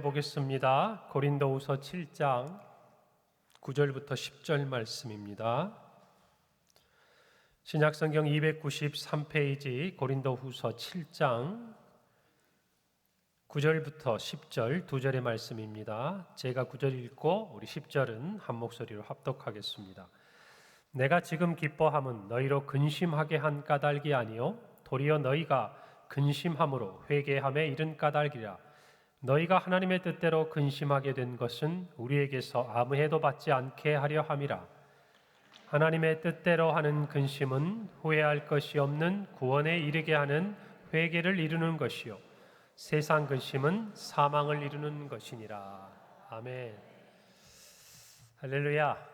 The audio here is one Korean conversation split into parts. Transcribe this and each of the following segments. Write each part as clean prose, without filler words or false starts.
보겠습니다. 고린도후서 7장 9절부터 10절 말씀입니다. 신약성경 293페이지 고린도후서 7장 9절부터 10절 두 절의 말씀입니다. 제가 9절 읽고 우리 10절은 한 목소리로 합독하겠습니다. 내가 지금 기뻐함은 너희로 근심하게 한 까닭이 아니요 도리어 너희가 근심함으로 회개함에 이른 까닭이라. 너희가 하나님의 뜻대로 근심하게 된 것은 우리에게서 아무 해도 받지 않게 하려 함이라. 하나님의 뜻대로 하는 근심은 후회할 것이 없는 구원에 이르게 하는 회개를 이루는 것이요 세상 근심은 사망을 이루는 것이니라. 아멘. 할렐루야.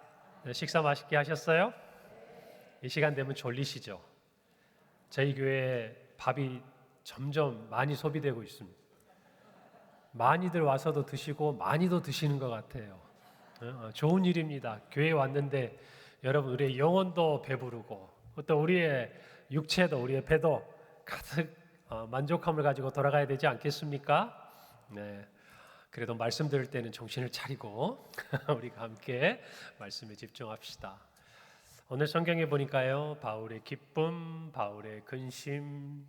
식사 맛있게 하셨어요? 이 시간 되면 졸리시죠? 저희 교회 밥이 점점 많이 소비되고 있습니다. 많이들 와서도 드시고 많이도 드시는 것 같아요. 좋은 일입니다. 교회에 왔는데 여러분 우리의 영혼도 배부르고 또 우리의 육체도 우리의 배도 가득 만족함을 가지고 돌아가야 되지 않겠습니까? 네. 그래도 말씀 들을 때는 정신을 차리고 우리가 함께 말씀에 집중합시다. 오늘 성경에 보니까요, 바울의 기쁨, 바울의 근심,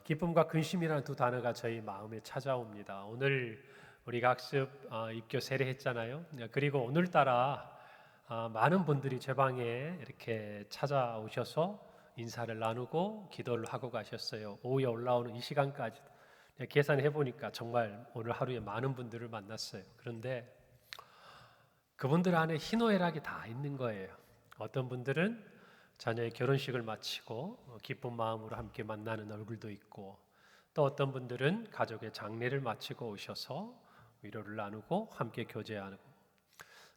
기쁨과 근심이라는 두 단어가 저희 마음에 찾아옵니다. 오늘 우리가 학습 입교 세례했잖아요. 그리고 오늘따라 많은 분들이 제 방에 이렇게 찾아오셔서 인사를 나누고 기도를 하고 가셨어요. 오후에 올라오는 이 시간까지 계산해 보니까 정말 오늘 하루에 많은 분들을 만났어요. 그런데 그분들 안에 희노애락이 다 있는 거예요. 어떤 분들은 자녀의 결혼식을 마치고 기쁜 마음으로 함께 만나는 얼굴도 있고, 또 어떤 분들은 가족의 장례를 마치고 오셔서 위로를 나누고 함께 교제하고,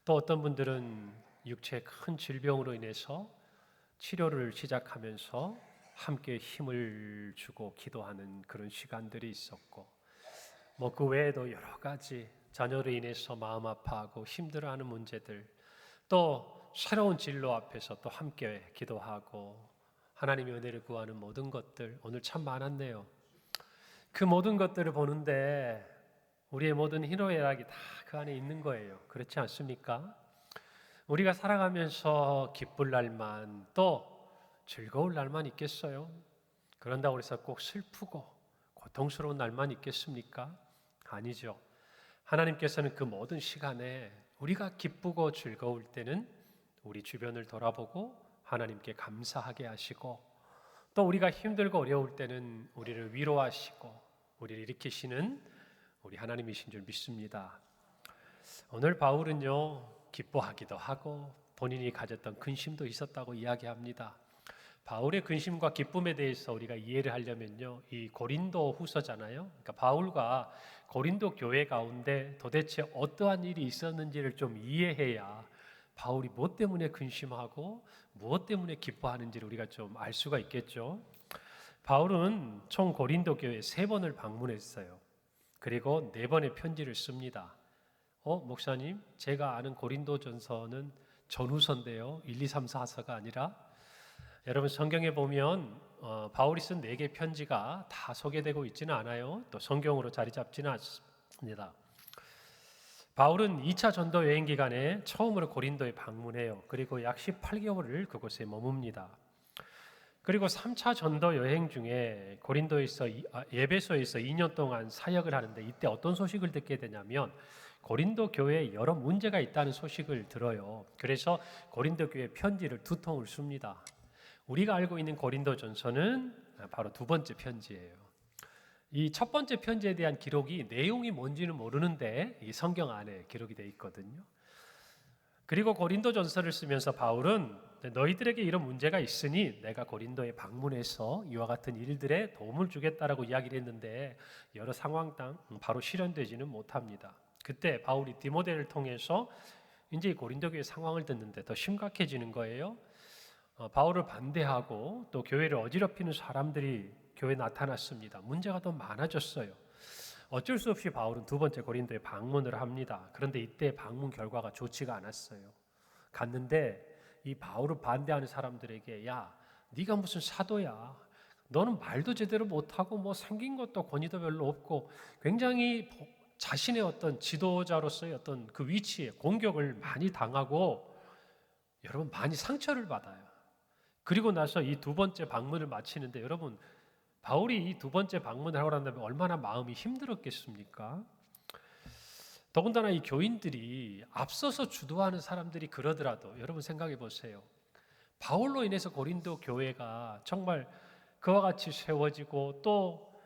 또 어떤 분들은 육체의 큰 질병으로 인해서 치료를 시작하면서 함께 힘을 주고 기도하는 그런 시간들이 있었고, 그 외에도 여러 가지 자녀로 인해서 마음 아파하고 힘들어하는 문제들, 또 새로운 진로 앞에서 또 함께 기도하고 하나님의 은혜를 구하는 모든 것들, 오늘 참 많았네요. 그 모든 것들을 보는데 우리의 모든 희노애락이 다 그 안에 있는 거예요. 그렇지 않습니까? 우리가 살아가면서 기쁠 날만, 또 즐거울 날만 있겠어요? 그런다고 해서 꼭 슬프고 고통스러운 날만 있겠습니까? 아니죠. 하나님께서는 그 모든 시간에 우리가 기쁘고 즐거울 때는 우리 주변을 돌아보고 하나님께 감사하게 하시고, 또 우리가 힘들고 어려울 때는 우리를 위로하시고 우리를 일으키시는 우리 하나님이신 줄 믿습니다. 오늘 바울은요, 기뻐하기도 하고 본인이 가졌던 근심도 있었다고 이야기합니다. 바울의 근심과 기쁨에 대해서 우리가 이해를 하려면요, 이 고린도 후서잖아요. 그러니까 바울과 고린도 교회 가운데 도대체 어떠한 일이 있었는지를 좀 이해해야 바울이 무엇 때문에 근심하고 무엇 때문에 기뻐하는지를 우리가 좀 알 수가 있겠죠. 바울은 총 고린도 교회 3번을 방문했어요. 그리고 4번의 편지를 씁니다. 목사님, 제가 아는 고린도전서는 전후서인데요, 1, 2, 3, 4서가 아니라, 여러분 성경에 보면 바울이 쓴 4개 편지가 다 소개되고 있지는 않아요. 또 성경으로 자리 잡지는 않습니다. 바울은 2차 전도 여행 기간에 처음으로 고린도에 방문해요. 그리고 약 18개월을 그곳에 머뭅니다. 그리고 3차 전도 여행 중에 고린도에서 에베소에서 2년 동안 사역을 하는데, 이때 어떤 소식을 듣게 되냐면 고린도 교회에 여러 문제가 있다는 소식을 들어요. 그래서 고린도 교회 편지를 2통을 씁니다. 우리가 알고 있는 고린도전서는 바로 2번째 편지예요. 이 첫 번째 편지에 대한 기록이 내용이 뭔지는 모르는데 이 성경 안에 기록이 되어 있거든요. 그리고 고린도전서를 쓰면서 바울은 너희들에게 이런 문제가 있으니 내가 고린도에 방문해서 이와 같은 일들에 도움을 주겠다라고 이야기를 했는데, 여러 상황상 바로 실현되지는 못합니다. 그때 바울이 디모데를 통해서 이제 고린도 교회 상황을 듣는데 더 심각해지는 거예요. 바울을 반대하고 또 교회를 어지럽히는 사람들이 교회에 나타났습니다. 문제가 더 많아졌어요. 어쩔 수 없이 바울은 2번째 고린도에 방문을 합니다. 그런데 이때 방문 결과가 좋지가 않았어요. 갔는데 이 바울을 반대하는 사람들에게, 야, 네가 무슨 사도야? 너는 말도 제대로 못하고 생긴 것도 권위도 별로 없고 굉장히 자신의 어떤 지도자로서의 어떤 그 위치에 공격을 많이 당하고 여러분 많이 상처를 받아요. 그리고 나서 이 두 번째 방문을 마치는데 여러분 바울이 이 두 번째 방문을 하고 난 다음에 얼마나 마음이 힘들었겠습니까? 더군다나 이 교인들이 앞서서 주도하는 사람들이 그러더라도 여러분 생각해 보세요. 바울로 인해서 고린도 교회가 정말 그와 같이 세워지고 또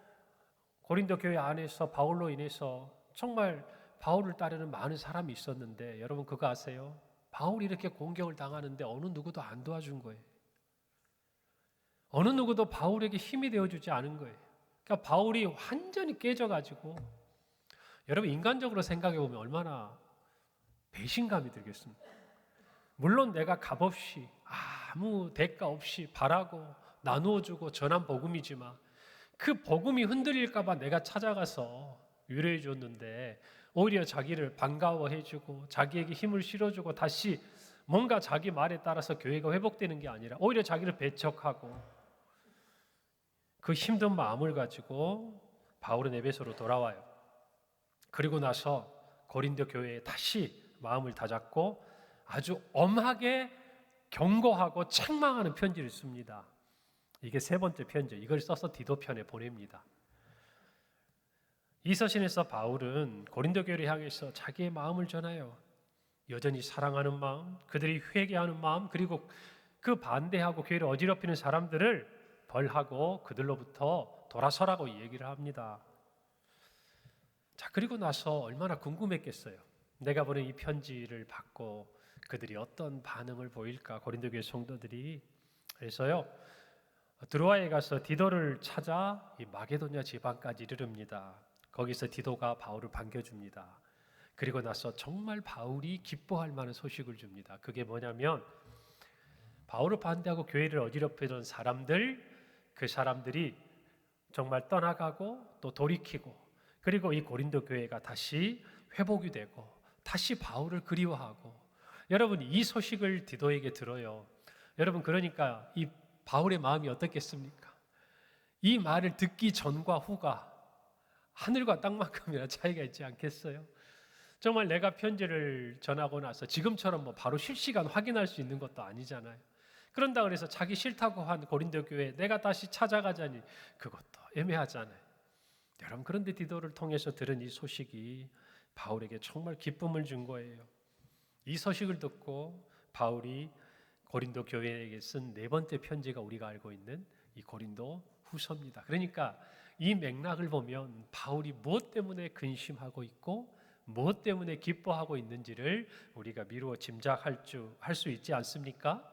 고린도 교회 안에서 바울로 인해서 정말 바울을 따르는 많은 사람이 있었는데 여러분 그거 아세요? 바울이 이렇게 공격을 당하는데 어느 누구도 안 도와준 거예요. 어느 누구도 바울에게 힘이 되어주지 않은 거예요. 그러니까 바울이 완전히 깨져가지고 여러분 인간적으로 생각해 보면 얼마나 배신감이 들겠습니까? 물론 내가 값없이 아무 대가 없이 바라고 나누어주고 전한 복음이지만 그 복음이 흔들릴까 봐 내가 찾아가서 위로해 줬는데 오히려 자기를 반가워해주고 자기에게 힘을 실어주고 다시 뭔가 자기 말에 따라서 교회가 회복되는 게 아니라 오히려 자기를 배척하고 그 힘든 마음을 가지고 바울은 에베소로 돌아와요. 그리고 나서 고린도 교회에 다시 마음을 다잡고 아주 엄하게 경고하고 책망하는 편지를 씁니다. 이게 세 번째 편지, 이걸 써서 디도편에 보냅니다. 이 서신에서 바울은 고린도 교회를 향해서 자기의 마음을 전해요. 여전히 사랑하는 마음, 그들이 회개하는 마음, 그리고 그 반대하고 교회를 어지럽히는 사람들을 벌하고 그들로부터 돌아서라고 얘기를 합니다. 자, 그리고 나서 얼마나 궁금했겠어요. 내가 보낸 이 편지를 받고 그들이 어떤 반응을 보일까, 고린도 교회 성도들이. 그래서요, 드로아에 가서 디도를 찾아 이 마게도냐 지방까지 이르릅니다. 거기서 디도가 바울을 반겨줍니다. 그리고 나서 정말 바울이 기뻐할 만한 소식을 줍니다. 그게 뭐냐면 바울을 반대하고 교회를 어지럽히던 사람들, 그 사람들이 정말 떠나가고 또 돌이키고 그리고 이 고린도 교회가 다시 회복이 되고 다시 바울을 그리워하고. 여러분 이 소식을 디도에게 들어요. 여러분 그러니까 이 바울의 마음이 어떻겠습니까? 이 말을 듣기 전과 후가 하늘과 땅만큼이나 차이가 있지 않겠어요? 정말 내가 편지를 전하고 나서 지금처럼 뭐 바로 실시간 확인할 수 있는 것도 아니잖아요. 그런다 그래서 자기 싫다고 한 고린도 교회 내가 다시 찾아가자니 그것도 애매하잖아요. 여러분 그런데 디도를 통해서 들은 이 소식이 바울에게 정말 기쁨을 준 거예요. 이 소식을 듣고 바울이 고린도 교회에게 쓴 네 번째 편지가 우리가 알고 있는 이 고린도 후서입니다. 그러니까 이 맥락을 보면 바울이 무엇 때문에 근심하고 있고 무엇 때문에 기뻐하고 있는지를 우리가 미루어 짐작할 수 있지 않습니까?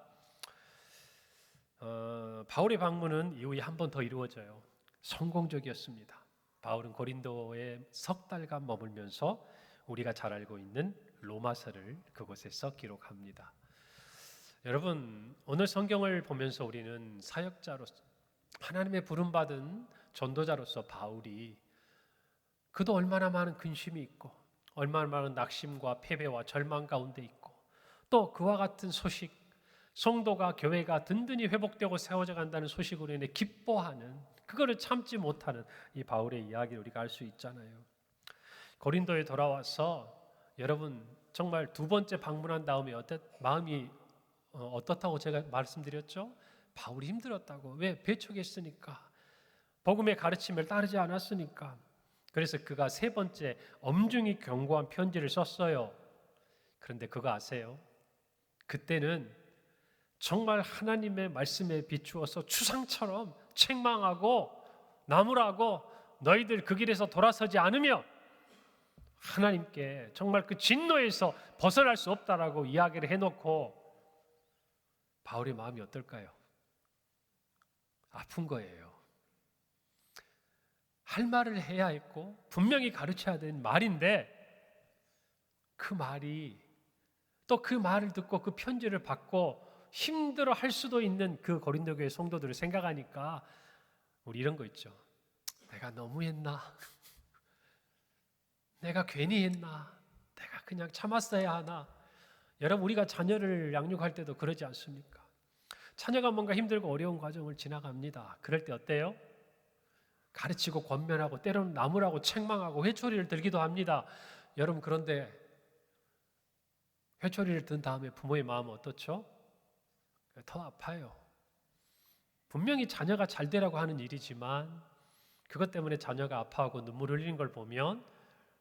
바울의 방문은 이후에 한 번 더 이루어져요. 성공적이었습니다. 바울은 고린도에 석 달간 머물면서 우리가 잘 알고 있는 로마서를 그곳에서 기록합니다. 여러분 오늘 성경을 보면서 우리는 사역자로서 하나님의 부름받은 전도자로서 바울이 그도 얼마나 많은 근심이 있고 얼마나 많은 낙심과 패배와 절망 가운데 있고 또 그와 같은 소식, 성도가 교회가 든든히 회복되고 세워져 간다는 소식으로 인해 기뻐하는, 그거를 참지 못하는 이 바울의 이야기를 우리가 알 수 있잖아요. 고린도에 돌아와서 여러분 정말 두 번째 방문한 다음에 마음이 어떻다고 제가 말씀드렸죠? 바울이 힘들었다고. 왜? 배척했으니까. 복음의 가르침을 따르지 않았으니까. 그래서 그가 세 번째 엄중히 경고한 편지를 썼어요. 그런데 그거 아세요? 그때는 정말 하나님의 말씀에 비추어서 추상처럼 책망하고 나무라고 너희들 그 길에서 돌아서지 않으면 하나님께 정말 그 진노에서 벗어날 수 없다라고 이야기를 해놓고 바울의 마음이 어떨까요? 아픈 거예요. 할 말을 해야 했고 분명히 가르쳐야 되는 말인데 그 말이 또 그 말을 듣고 그 편지를 받고 힘들어 할 수도 있는 그 고린도 교회 성도들을 생각하니까 우리 이런 거 있죠. 내가 너무했나? 내가 괜히 했나? 내가 그냥 참았어야 하나? 여러분 우리가 자녀를 양육할 때도 그러지 않습니까? 자녀가 뭔가 힘들고 어려운 과정을 지나갑니다. 그럴 때 어때요? 가르치고 권면하고 때로는 나무라고 책망하고 회초리를 들기도 합니다. 여러분, 그런데 회초리를 든 다음에 부모의 마음은 어떻죠? 더 아파요. 분명히 자녀가 잘 되라고 하는 일이지만 그것 때문에 자녀가 아파하고 눈물을 흘리는 걸 보면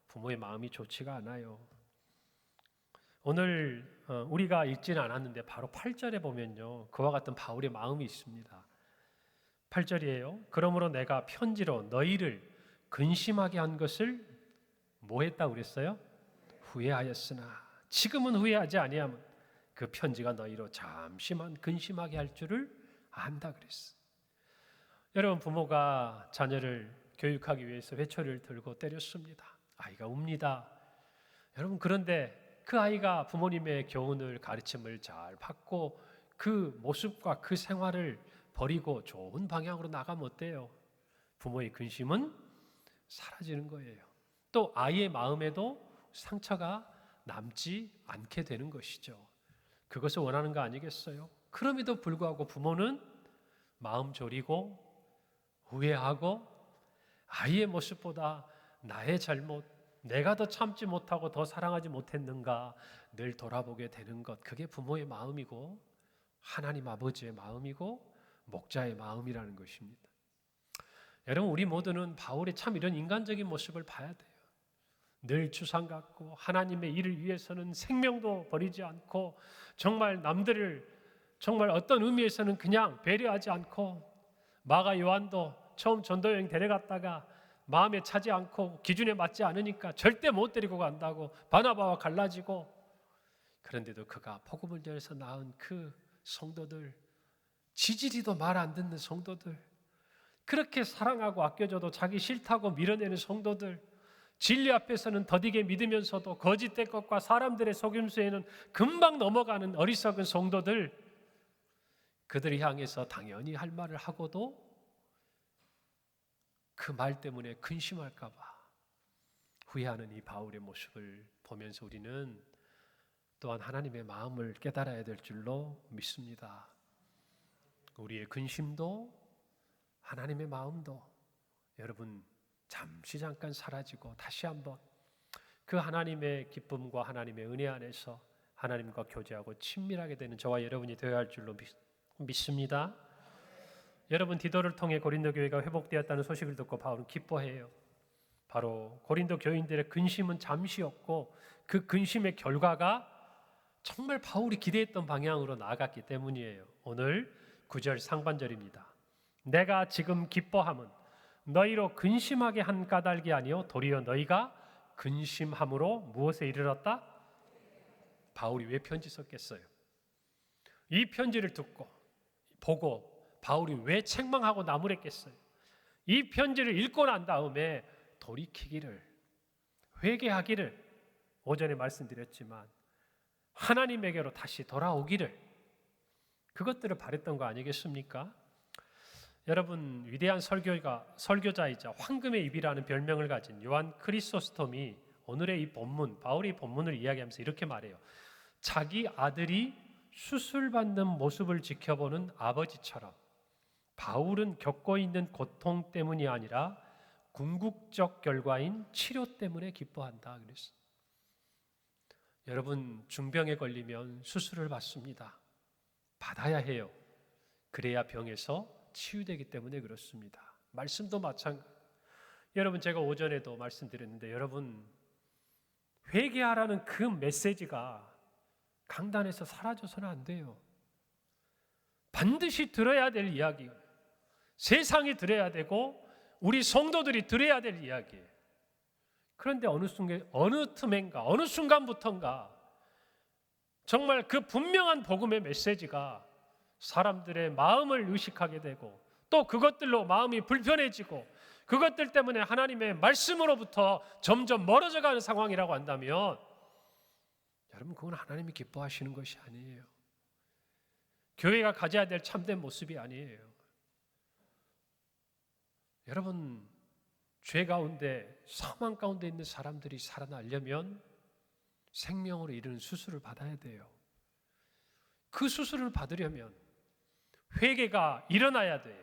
부모의 마음이 좋지가 않아요. 오늘 우리가 읽지는 않았는데 바로 8절에 보면요, 그와 같은 바울의 마음이 있습니다. 8절이에요. 그러므로 내가 편지로 너희를 근심하게 한 것을 뭐 했다고 그랬어요? 후회하였으나 지금은 후회하지 아니하면 그 편지가 너희로 잠시만 근심하게 할 줄을 안다 그랬어. 여러분, 부모가 자녀를 교육하기 위해서 회초리를 들고 때렸습니다. 아이가 웁니다. 여러분, 그런데 그 아이가 부모님의 교훈을, 가르침을 잘 받고 그 모습과 그 생활을 버리고 좋은 방향으로 나가면 어때요? 부모의 근심은 사라지는 거예요. 또 아이의 마음에도 상처가 남지 않게 되는 것이죠. 그것을 원하는 거 아니겠어요? 그럼에도 불구하고 부모는 마음 졸이고 후회하고 아이의 모습보다 나의 잘못, 내가 더 참지 못하고 더 사랑하지 못했는가 늘 돌아보게 되는 것, 그게 부모의 마음이고 하나님 아버지의 마음이고 목자의 마음이라는 것입니다. 여러분, 우리 모두는 바울의 참 이런 인간적인 모습을 봐야 돼요. 늘 주상 같고 하나님의 일을 위해서는 생명도 버리지 않고 정말 남들을 정말 어떤 의미에서는 그냥 배려하지 않고, 마가 요한도 처음 전도여행 데려갔다가 마음에 차지 않고 기준에 맞지 않으니까 절대 못 데리고 간다고 바나바와 갈라지고, 그런데도 그가 복음을 전해서 낳은 그 성도들, 지지리도 말 안 듣는 성도들, 그렇게 사랑하고 아껴줘도 자기 싫다고 밀어내는 성도들, 진리 앞에서는 더디게 믿으면서도 거짓된 것과 사람들의 속임수에는 금방 넘어가는 어리석은 성도들, 그들을 향해서 당연히 할 말을 하고도 그 말 때문에 근심할까 봐 후회하는 이 바울의 모습을 보면서 우리는 또한 하나님의 마음을 깨달아야 될 줄로 믿습니다. 우리의 근심도 하나님의 마음도 여러분 잠시 잠깐 사라지고 다시 한번 그 하나님의 기쁨과 하나님의 은혜 안에서 하나님과 교제하고 친밀하게 되는 저와 여러분이 되어야 할 줄로 믿습니다. 여러분, 디도를 통해 고린도 교회가 회복되었다는 소식을 듣고 바울은 기뻐해요. 바로 고린도 교인들의 근심은 잠시였고 그 근심의 결과가 정말 바울이 기대했던 방향으로 나아갔기 때문이에요. 오늘 9절 상반절입니다. 내가 지금 기뻐함은 너희로 근심하게 한 까닭이 아니요 도리어 너희가 근심함으로 무엇에 이르렀다? 바울이 왜 편지 썼겠어요? 이 편지를 듣고 보고 바울이 왜 책망하고 나무랬겠어요? 이 편지를 읽고 난 다음에 돌이키기를, 회개하기를, 오전에 말씀드렸지만 하나님에게로 다시 돌아오기를, 그것들을 바랬던 거 아니겠습니까? 여러분, 위대한 설교자이자 황금의 입이라는 별명을 가진 요한 크리소스톰이 오늘의 이 본문, 바울의 본문을 이야기하면서 이렇게 말해요. 자기 아들이 수술받는 모습을 지켜보는 아버지처럼 바울은 겪고 있는 고통 때문이 아니라 궁극적 결과인 치료 때문에 기뻐한다 그랬어요. 여러분, 중병에 걸리면 수술을 받습니다. 받아야 해요. 그래야 병에서 치유되기 때문에 그렇습니다. 말씀도 마찬가지. 여러분, 제가 오전에도 말씀드렸는데 여러분, 회개하라는 그 메시지가 강단에서 사라져서는 안 돼요. 반드시 들어야 될 이야기예요. 세상이 들어야 되고 우리 성도들이 들어야 될 이야기예요. 그런데 어느 틈엔가 어느 순간부터인가 정말 그 분명한 복음의 메시지가 사람들의 마음을 의식하게 되고 또 그것들로 마음이 불편해지고 그것들 때문에 하나님의 말씀으로부터 점점 멀어져가는 상황이라고 한다면 여러분, 그건 하나님이 기뻐하시는 것이 아니에요. 교회가 가져야 될 참된 모습이 아니에요. 여러분, 죄 가운데 사망 가운데 있는 사람들이 살아나려면 생명으로 이르는 수술을 받아야 돼요. 그 수술을 받으려면 회개가 일어나야 돼요.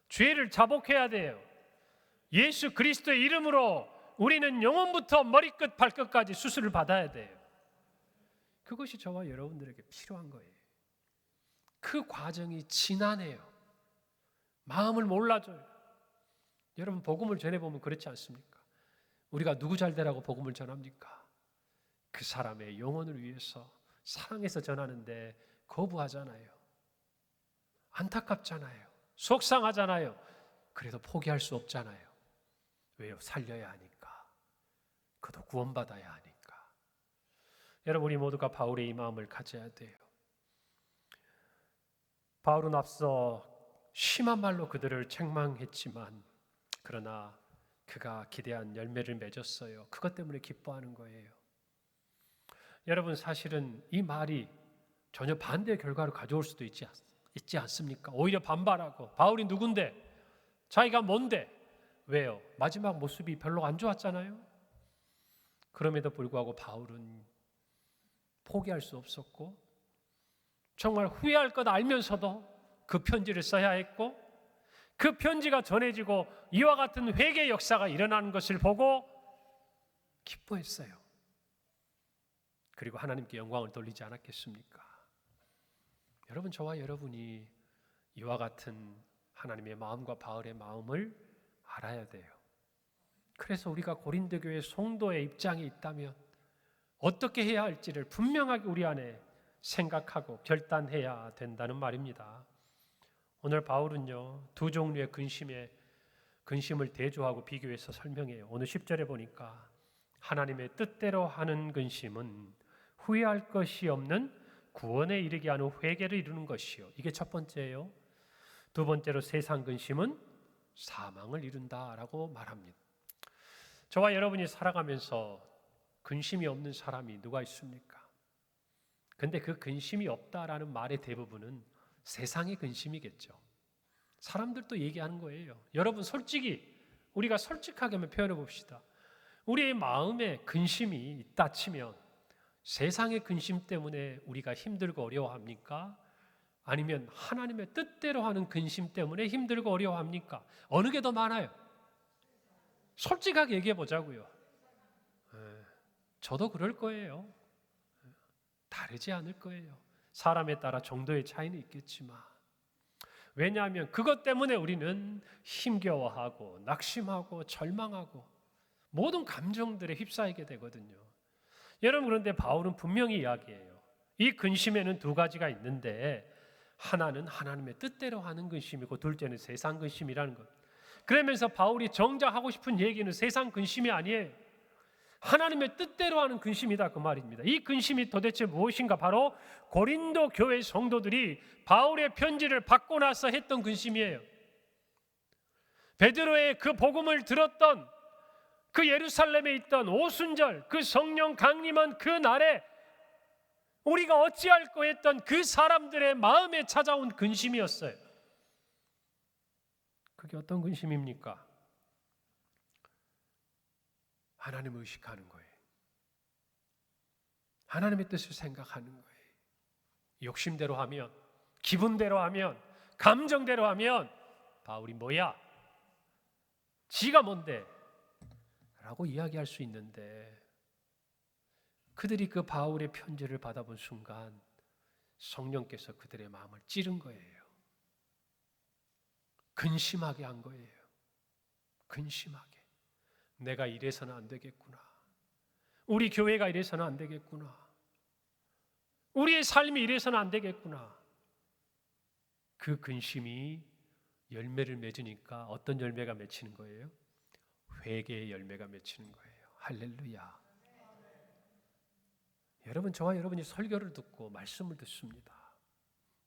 죄를 자복해야 돼요. 예수 그리스도의 이름으로 우리는 영혼부터 머리끝 발끝까지 수술을 받아야 돼요. 그것이 저와 여러분들에게 필요한 거예요. 그 과정이 지난해요. 마음을 몰라줘요. 여러분 복음을 전해보면 그렇지 않습니까? 우리가 누구 잘 되라고 복음을 전합니까? 그 사람의 영혼을 위해서 사랑해서 전하는데 거부하잖아요. 안타깝잖아요. 속상하잖아요. 그래도 포기할 수 없잖아요. 왜요? 살려야 하니까. 그도 구원받아야 하니까. 여러분 우리 모두가 바울의 이 마음을 가져야 돼요. 바울은 앞서 심한 말로 그들을 책망했지만 그러나 그가 기대한 열매를 맺었어요. 그것 때문에 기뻐하는 거예요. 여러분 사실은 이 말이 전혀 반대의 결과를 가져올 수도 있지 않습니까? 오히려 반발하고 바울이 누군데? 자기가 뭔데? 왜요? 마지막 모습이 별로 안 좋았잖아요. 그럼에도 불구하고 바울은 포기할 수 없었고 정말 후회할 것 알면서도 그 편지를 써야 했고 그 편지가 전해지고 이와 같은 회개의 역사가 일어나는 것을 보고 기뻐했어요. 그리고 하나님께 영광을 돌리지 않았겠습니까? 여러분 저와 여러분이 이와 같은 하나님의 마음과 바울의 마음을 알아야 돼요. 그래서 우리가 고린도 교회 성도의 입장에 있다면 어떻게 해야 할지를 분명하게 우리 안에 생각하고 결단해야 된다는 말입니다. 오늘 바울은요 두 종류의 근심을 대조하고 비교해서 설명해요. 오늘 10절에 보니까 하나님의 뜻대로 하는 근심은 후회할 것이 없는 구원에 이르게 하는 회개를 이루는 것이요. 이게 첫 번째예요. 두 번째로 세상 근심은 사망을 이룬다라고 말합니다. 저와 여러분이 살아가면서 근심이 없는 사람이 누가 있습니까? 근데 그 근심이 없다라는 말의 대부분은 세상의 근심이겠죠. 사람들도 얘기하는 거예요. 여러분 솔직히 우리가 솔직하게 한번 표현해 봅시다. 우리의 마음에 근심이 있다 치면 세상의 근심 때문에 우리가 힘들고 어려워합니까? 아니면 하나님의 뜻대로 하는 근심 때문에 힘들고 어려워합니까? 어느 게 더 많아요? 솔직하게 얘기해 보자고요. 저도 그럴 거예요. 다르지 않을 거예요. 사람에 따라 정도의 차이는 있겠지만 왜냐하면 그것 때문에 우리는 힘겨워하고 낙심하고 절망하고 모든 감정들에 휩싸이게 되거든요. 여러분 그런데 바울은 분명히 이야기해요. 이 근심에는 두 가지가 있는데 하나는 하나님의 뜻대로 하는 근심이고 둘째는 세상 근심이라는 것. 그러면서 바울이 정작 하고 싶은 얘기는 세상 근심이 아니에요. 하나님의 뜻대로 하는 근심이다 그 말입니다. 이 근심이 도대체 무엇인가? 바로 고린도 교회 성도들이 바울의 편지를 받고 나서 했던 근심이에요. 베드로의 그 복음을 들었던 그 예루살렘에 있던 오순절 그 성령 강림한 그 날에 우리가 어찌할꼬 했던 그 사람들의 마음에 찾아온 근심이었어요. 그게 어떤 근심입니까? 하나님을 의식하는 거예요. 하나님의 뜻을 생각하는 거예요. 욕심대로 하면, 기분대로 하면, 감정대로 하면 바울이 뭐야? 지가 뭔데? 라고 이야기할 수 있는데 그들이 그 바울의 편지를 받아본 순간 성령께서 그들의 마음을 찌른 거예요. 근심하게 한 거예요. 근심하게. 내가 이래서는 안 되겠구나. 우리 교회가 이래서는 안 되겠구나. 우리의 삶이 이래서는 안 되겠구나. 그 근심이 열매를 맺으니까 어떤 열매가 맺히는 거예요? 회개의 열매가 맺히는 거예요. 할렐루야. 여러분 저와 여러분이 설교를 듣고 말씀을 듣습니다.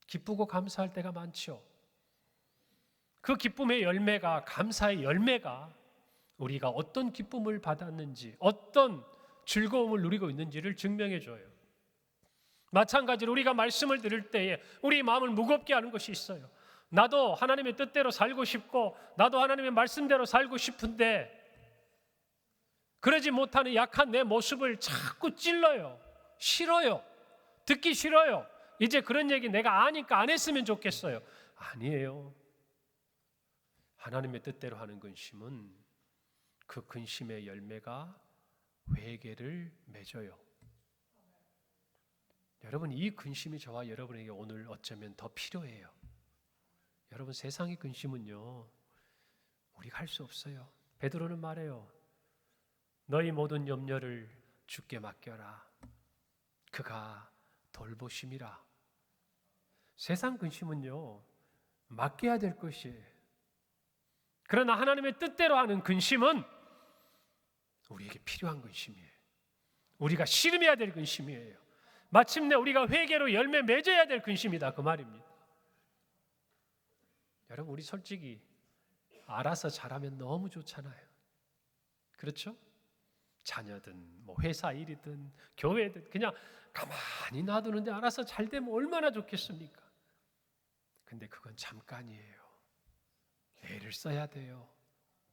기쁘고 감사할 때가 많죠. 그 기쁨의 열매가 감사의 열매가 우리가 어떤 기쁨을 받았는지 어떤 즐거움을 누리고 있는지를 증명해 줘요. 마찬가지로 우리가 말씀을 들을 때에 우리 마음을 무겁게 하는 것이 있어요. 나도 하나님의 뜻대로 살고 싶고 나도 하나님의 말씀대로 살고 싶은데 그러지 못하는 약한 내 모습을 자꾸 찔러요. 싫어요. 듣기 싫어요. 이제 그런 얘기 내가 아니까 안 했으면 좋겠어요. 아니에요. 하나님의 뜻대로 하는 근심은 그 근심의 열매가 회개를 맺어요. 여러분, 이 근심이 저와 여러분에게 오늘 어쩌면 더 필요해요. 여러분, 세상의 근심은요, 우리가 할 수 없어요. 베드로는 말해요. 너희 모든 염려를 주께 맡겨라. 그가 돌보심이라. 세상 근심은요, 맡겨야 될 것이에요. 그러나 하나님의 뜻대로 하는 근심은 우리에게 필요한 근심이에요. 우리가 씨름해야 될 근심이에요. 마침내 우리가 회개로 열매 맺어야 될 근심이다, 그 말입니다. 여러분, 우리 솔직히 알아서 잘하면 너무 좋잖아요. 그렇죠? 자녀든 뭐 회사 일이든 교회든 그냥 가만히 놔두는데 알아서 잘 되면 얼마나 좋겠습니까? 근데 그건 잠깐이에요. 애를 써야 돼요.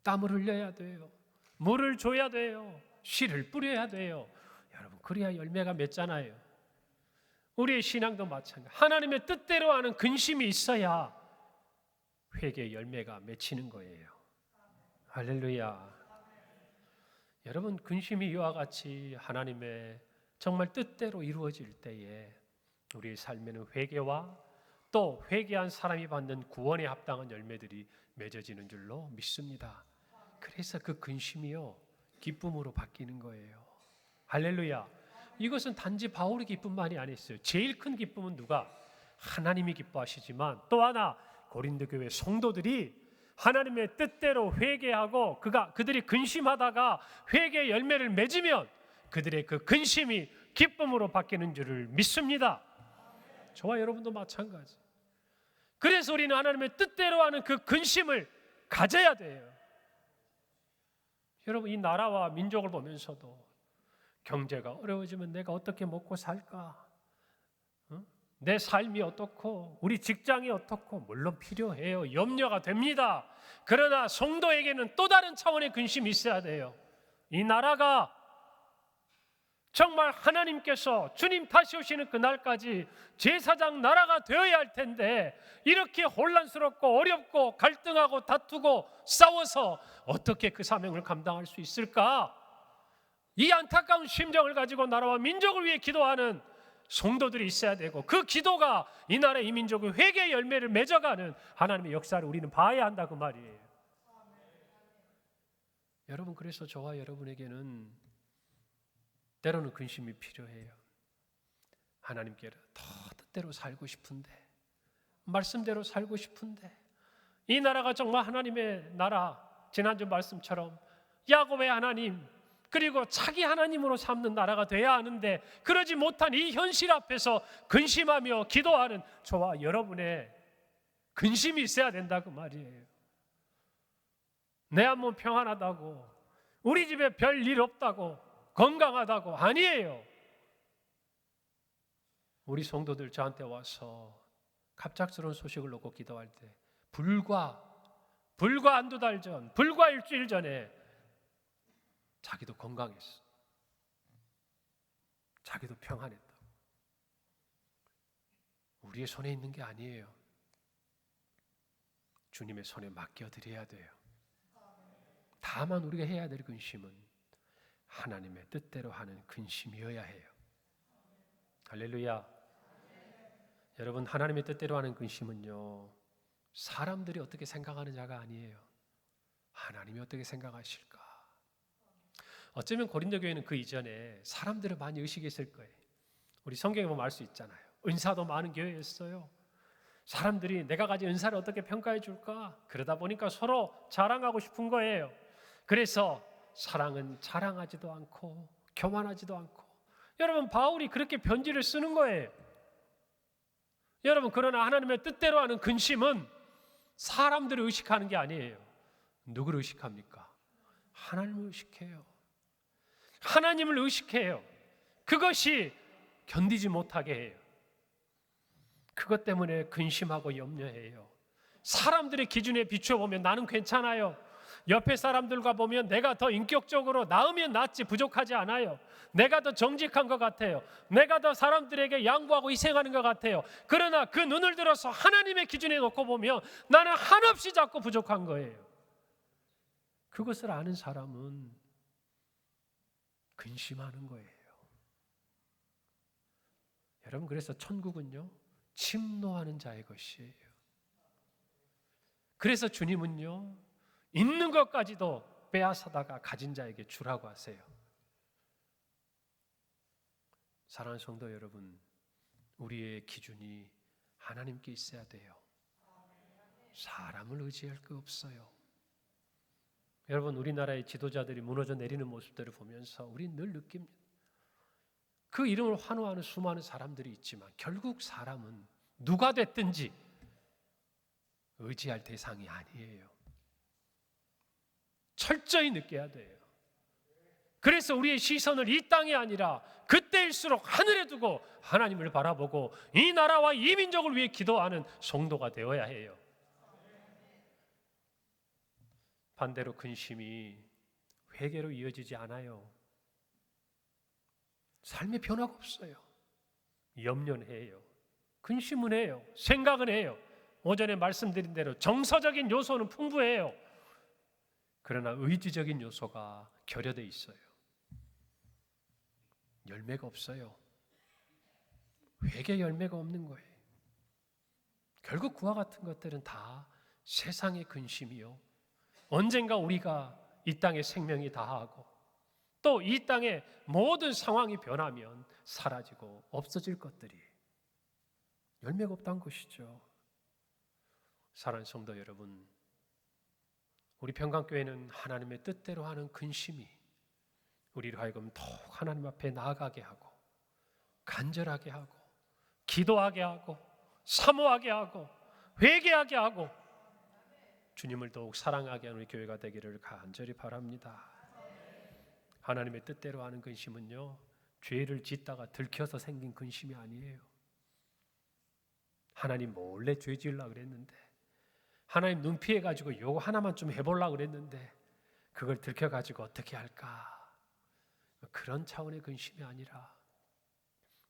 땀을 흘려야 돼요. 물을 줘야 돼요. 씨를 뿌려야 돼요. 여러분, 그래야 열매가 맺잖아요. 우리의 신앙도 마찬가지. 하나님의 뜻대로 하는 근심이 있어야 회개의 열매가 맺히는 거예요. 할렐루야. 여러분, 근심이 이와 같이 하나님의 정말 뜻대로 이루어질 때에 우리의 삶에는 회개와 또 회개한 사람이 받는 구원에 합당한 열매들이 맺어지는 줄로 믿습니다. 그래서 그 근심이요, 기쁨으로 바뀌는 거예요. 할렐루야. 이것은 단지 바울이 기쁨만이 아니었어요. 제일 큰 기쁨은 누가? 하나님이 기뻐하시지만 또 하나, 고린도 교회 성도들이 하나님의 뜻대로 회개하고 그들이 근심하다가 회개의 열매를 맺으면 그들의 그 근심이 기쁨으로 바뀌는 줄을 믿습니다. 저와 여러분도 마찬가지. 그래서 우리는 하나님의 뜻대로 하는 그 근심을 가져야 돼요. 여러분, 이 나라와 민족을 보면서도 경제가 어려워지면 내가 어떻게 먹고 살까? 내 삶이 어떻고 우리 직장이 어떻고 물론 필요해요. 염려가 됩니다. 그러나 성도에게는 또 다른 차원의 근심이 있어야 돼요. 이 나라가 정말 하나님께서 주님 다시 오시는 그날까지 제사장 나라가 되어야 할 텐데 이렇게 혼란스럽고 어렵고 갈등하고 다투고 싸워서 어떻게 그 사명을 감당할 수 있을까? 이 안타까운 심정을 가지고 나라와 민족을 위해 기도하는 성도들이 있어야 되고, 그 기도가 이 나라 이 민족의 회개의 열매를 맺어가는 하나님의 역사를 우리는 봐야 한다, 그 말이에요. 여러분, 그래서 저와 여러분에게는 때로는 근심이 필요해요. 하나님께로 더 뜻대로 살고 싶은데, 말씀대로 살고 싶은데, 이 나라가 정말 하나님의 나라, 지난주 말씀처럼 야곱의 하나님 그리고 자기 하나님으로 삼는 나라가 돼야 하는데 그러지 못한 이 현실 앞에서 근심하며 기도하는 저와 여러분의 근심이 있어야 된다, 그 말이에요. 내 한 몸 평안하다고, 우리 집에 별 일 없다고, 건강하다고 아니에요. 우리 성도들 저한테 와서 갑작스러운 소식을 놓고 기도할 때 불과 한두 달 전, 불과 일주일 전에 자기도 건강했어. 자기도 평안했다. 우리의 손에 있는 게 아니에요. 주님의 손에 맡겨드려야 돼요. 다만 우리가 해야 될 근심은 하나님의 뜻대로 하는 근심이어야 해요. 할렐루야. 여러분, 하나님의 뜻대로 하는 근심은요, 사람들이 어떻게 생각하는 자가 아니에요. 하나님이 어떻게 생각하실까? 어쩌면 고린도 교회는 그 이전에 사람들을 많이 의식했을 거예요. 우리 성경에 보면 알 수 있잖아요. 은사도 많은 교회였어요. 사람들이 내가 가진 은사를 어떻게 평가해 줄까? 그러다 보니까 서로 자랑하고 싶은 거예요. 그래서 사랑은 자랑하지도 않고 교만하지도 않고. 여러분, 바울이 그렇게 편지를 쓰는 거예요. 여러분, 그러나 하나님의 뜻대로 하는 근심은 사람들을 의식하는 게 아니에요. 누구를 의식합니까? 하나님을 의식해요. 하나님을 의식해요. 그것이 견디지 못하게 해요. 그것 때문에 근심하고 염려해요. 사람들의 기준에 비춰보면 나는 괜찮아요. 옆에 사람들과 보면 내가 더 인격적으로 나으면 낫지 부족하지 않아요. 내가 더 정직한 것 같아요. 내가 더 사람들에게 양보하고 희생하는 것 같아요. 그러나 그 눈을 들어서 하나님의 기준에 놓고 보면 나는 한없이 작고 부족한 거예요. 그것을 아는 사람은 근심하는 거예요. 여러분, 그래서 천국은요, 침노하는 자의 것이에요. 그래서 주님은요, 있는 것까지도 빼앗아다가 가진 자에게 주라고 하세요. 사랑하는 성도 여러분, 우리의 기준이 하나님께 있어야 돼요. 사람을 의지할 거 없어요. 여러분, 우리나라의 지도자들이 무너져 내리는 모습들을 보면서 우리는 늘 느낍니다. 그 이름을 환호하는 수많은 사람들이 있지만 결국 사람은 누가 됐든지 의지할 대상이 아니에요. 철저히 느껴야 돼요. 그래서 우리의 시선을 이 땅이 아니라 그때일수록 하늘에 두고 하나님을 바라보고 이 나라와 이 민족을 위해 기도하는 성도가 되어야 해요. 반대로 근심이 회개로 이어지지 않아요. 삶의 변화가 없어요. 염려는 해요. 근심은 해요. 생각은 해요. 오전에 말씀드린 대로 정서적인 요소는 풍부해요. 그러나 의지적인 요소가 결여되어 있어요. 열매가 없어요. 회개 열매가 없는 거예요. 결국 그와 같은 것들은 다 세상의 근심이요, 언젠가 우리가 이 땅에 생명이 다하고 또 이 땅의 모든 상황이 변하면 사라지고 없어질 것들이 열매가 없다는 것이죠. 사랑하는 성도 여러분, 우리 평강교회는 하나님의 뜻대로 하는 근심이 우리로 하여금 더욱 하나님 앞에 나아가게 하고 간절하게 하고 기도하게 하고 사모하게 하고 회개하게 하고 주님을 더욱 사랑하게 하는 우리 교회가 되기를 간절히 바랍니다. 하나님의 뜻대로 하는 근심은요, 죄를 짓다가 들켜서 생긴 근심이 아니에요. 하나님 몰래 죄 지으려고 그랬는데, 하나님 눈 피해가지고 요거 하나만 좀 해보려고 그랬는데 그걸 들켜가지고 어떻게 할까, 그런 차원의 근심이 아니라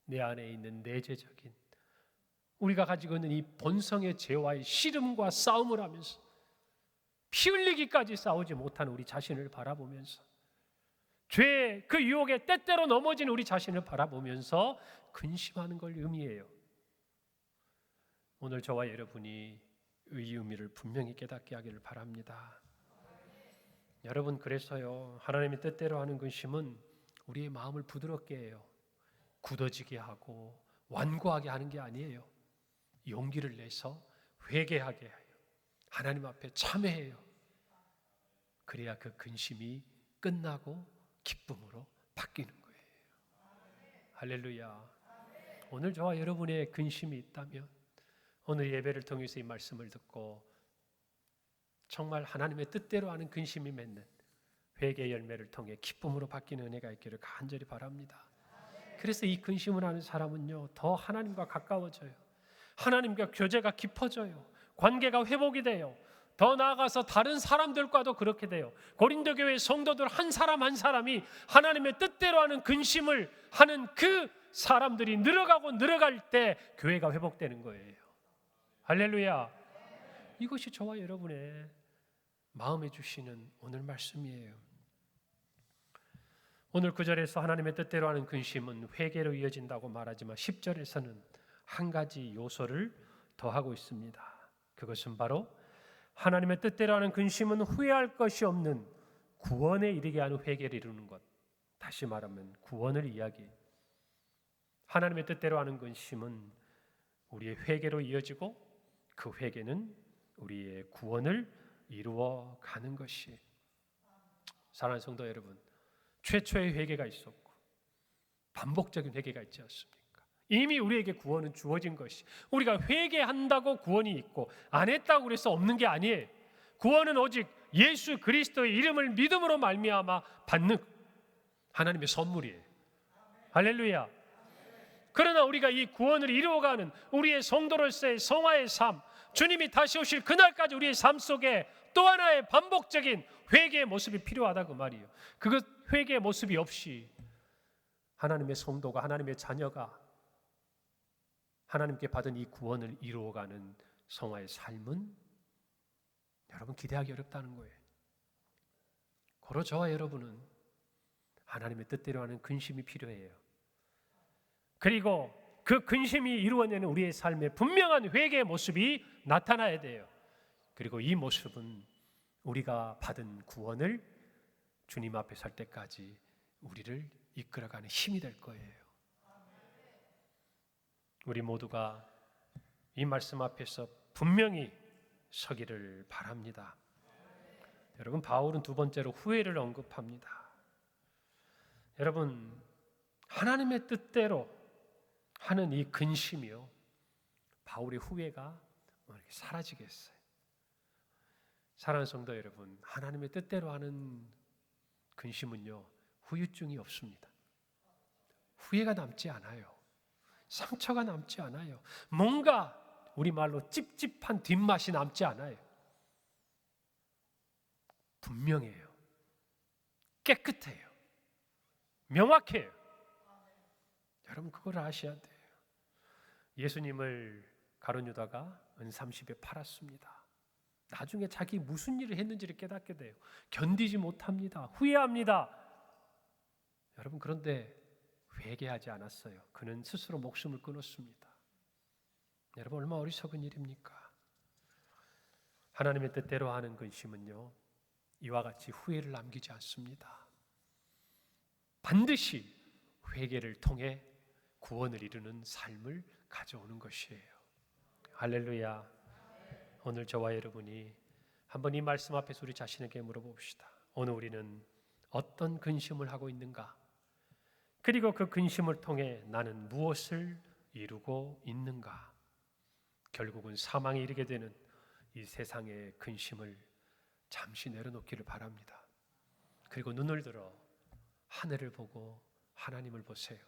내 안에 있는 내재적인, 우리가 가지고 있는 이 본성의 죄와의 씨름과 싸움을 하면서 피 흘리기까지 싸우지 못하는 우리 자신을 바라보면서, 죄의 그 유혹에 때때로 넘어진 우리 자신을 바라보면서 근심하는 걸 의미해요. 오늘 저와 여러분이 이 의미를 분명히 깨닫게 하기를 바랍니다. 여러분, 그래서요, 하나님의 뜻대로 하는 근심은 우리의 마음을 부드럽게 해요. 굳어지게 하고 완고하게 하는 게 아니에요. 용기를 내서 회개하게 해요. 하나님 앞에 참회해요. 그래야 그 근심이 끝나고 기쁨으로 바뀌는 거예요. 할렐루야. 오늘 저와 여러분의 근심이 있다면 오늘 예배를 통해서 이 말씀을 듣고 정말 하나님의 뜻대로 하는 근심이 맺는 회개의 열매를 통해 기쁨으로 바뀌는 은혜가 있기를 간절히 바랍니다. 그래서 이 근심을 하는 사람은요, 더 하나님과 가까워져요. 하나님과 교제가 깊어져요. 관계가 회복이 돼요. 더 나아가서 다른 사람들과도 그렇게 돼요. 고린도 교회 성도들 한 사람 한 사람이 하나님의 뜻대로 하는 근심을 하는 그 사람들이 늘어가고 늘어갈 때 교회가 회복되는 거예요. 할렐루야. 이것이 저와 여러분의 마음에 주시는 오늘 말씀이에요. 오늘 9절에서 하나님의 뜻대로 하는 근심은 회개로 이어진다고 말하지만 10절에서는 한 가지 요소를 더하고 있습니다. 그것은 바로 하나님의 뜻대로 하는 근심은 후회할 것이 없는 구원에 이르게 하는 회개를 이루는 것. 다시 말하면 구원을 이야기해요. 하나님의 뜻대로 하는 근심은 우리의 회개로 이어지고 그 회개는 우리의 구원을 이루어 가는 것이. 사랑하는 성도 여러분, 최초의 회개가 있었고 반복적인 회개가 있지 않습니까? 이미 우리에게 구원은 주어진 것이, 우리가 회개한다고 구원이 있고 안 했다고 그래서 없는 게 아니에요. 구원은 오직 예수 그리스도의 이름을 믿음으로 말미암아 받는 하나님의 선물이에요. 할렐루야. 그러나 우리가 이 구원을 이루어가는 우리의 성도로서의 성화의 삶, 주님이 다시 오실 그날까지 우리의 삶 속에 또 하나의 반복적인 회개의 모습이 필요하다 그 말이에요. 그것 회개의 모습이 없이 하나님의 성도가, 하나님의 자녀가 하나님께 받은 이 구원을 이루어가는 성화의 삶은 여러분 기대하기 어렵다는 거예요. 고로 저와 여러분은 하나님의 뜻대로 하는 근심이 필요해요. 그리고 그 근심이 이루어내는 우리의 삶에 분명한 회개의 모습이 나타나야 돼요. 그리고 이 모습은 우리가 받은 구원을 주님 앞에 설 때까지 우리를 이끌어가는 힘이 될 거예요. 우리 모두가 이 말씀 앞에서 분명히 서기를 바랍니다. 여러분, 바울은 두 번째로 후회를 언급합니다. 여러분, 하나님의 뜻대로 하는 이 근심이요, 바울의 후회가 이렇게 사라지게 했어요. 사랑하는 성도 여러분, 하나님의 뜻대로 하는 근심은요, 후유증이 없습니다. 후회가 남지 않아요. 상처가 남지 않아요. 뭔가 우리말로 찝찝한 뒷맛이 남지 않아요. 분명해요. 깨끗해요. 명확해요. 여러분, 그걸 아셔야 돼요. 예수님을 가룟 유다가 은30에 팔았습니다. 나중에 자기 무슨 일을 했는지를 깨닫게 돼요. 견디지 못합니다. 후회합니다. 여러분, 그런데 회개하지 않았어요. 그는 스스로 목숨을 끊었습니다. 여러분, 얼마나 어리석은 일입니까? 하나님의 뜻대로 하는 근심은요, 이와 같이 후회를 남기지 않습니다. 반드시 회개를 통해 구원을 이루는 삶을 가져오는 것이에요. 할렐루야. 오늘 저와 여러분이 한번 이 말씀 앞에서 우리 자신에게 물어봅시다. 오늘 우리는 어떤 근심을 하고 있는가? 그리고 그 근심을 통해 나는 무엇을 이루고 있는가? 결국은 사망에 이르게 되는 이 세상의 근심을 잠시 내려놓기를 바랍니다. 그리고 눈을 들어 하늘을 보고 하나님을 보세요.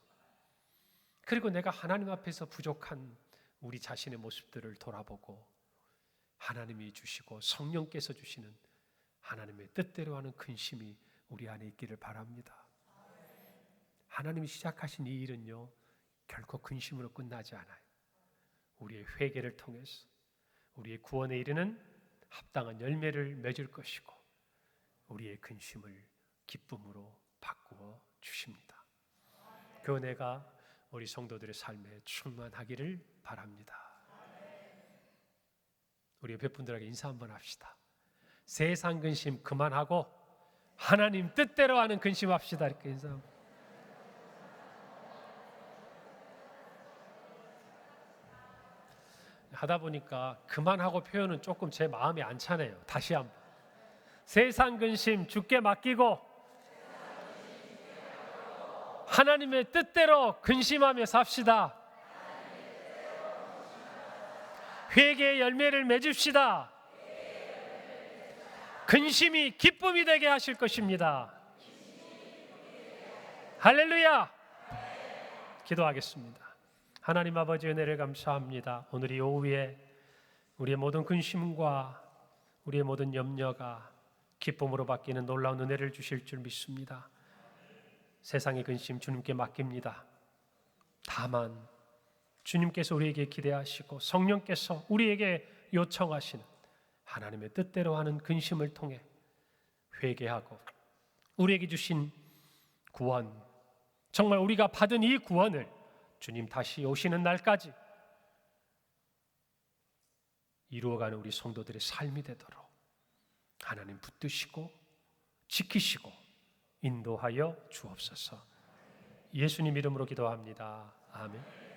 그리고 내가 하나님 앞에서 부족한 우리 자신의 모습들을 돌아보고 하나님이 주시고 성령께서 주시는 하나님의 뜻대로 하는 근심이 우리 안에 있기를 바랍니다. 하나님이 시작하신 이 일은요, 결코 근심으로 끝나지 않아요. 우리의 회개를 통해서 우리의 구원에 이르는 합당한 열매를 맺을 것이고 우리의 근심을 기쁨으로 바꾸어 주십니다. 그 은혜가 우리 성도들의 삶에 충만하기를 바랍니다. 우리 옆에 분들에게 인사 한번 합시다. 세상 근심 그만하고 하나님 뜻대로 하는 근심합시다. 이렇게 인사 한번. 하다 보니까 그만하고 표현은 조금 제 마음이 안 차네요. 다시 한번. 세상 근심 주께 맡기고 하나님의 뜻대로 근심하며 삽시다. 회개의 열매를 맺읍시다. 근심이 기쁨이 되게 하실 것입니다. 할렐루야. 기도하겠습니다. 하나님 아버지의 은혜를 감사합니다. 오늘 이 오후에 우리의 모든 근심과 우리의 모든 염려가 기쁨으로 바뀌는 놀라운 은혜를 주실 줄 믿습니다. 세상의 근심 주님께 맡깁니다. 다만 주님께서 우리에게 기대하시고 성령께서 우리에게 요청하시는 하나님의 뜻대로 하는 근심을 통해 회개하고 우리에게 주신 구원, 정말 우리가 받은 이 구원을 주님 다시 오시는 날까지 이루어가는 우리 성도들의 삶이 되도록 하나님 붙드시고 지키시고 인도하여 주옵소서. 예수님 이름으로 기도합니다. 아멘.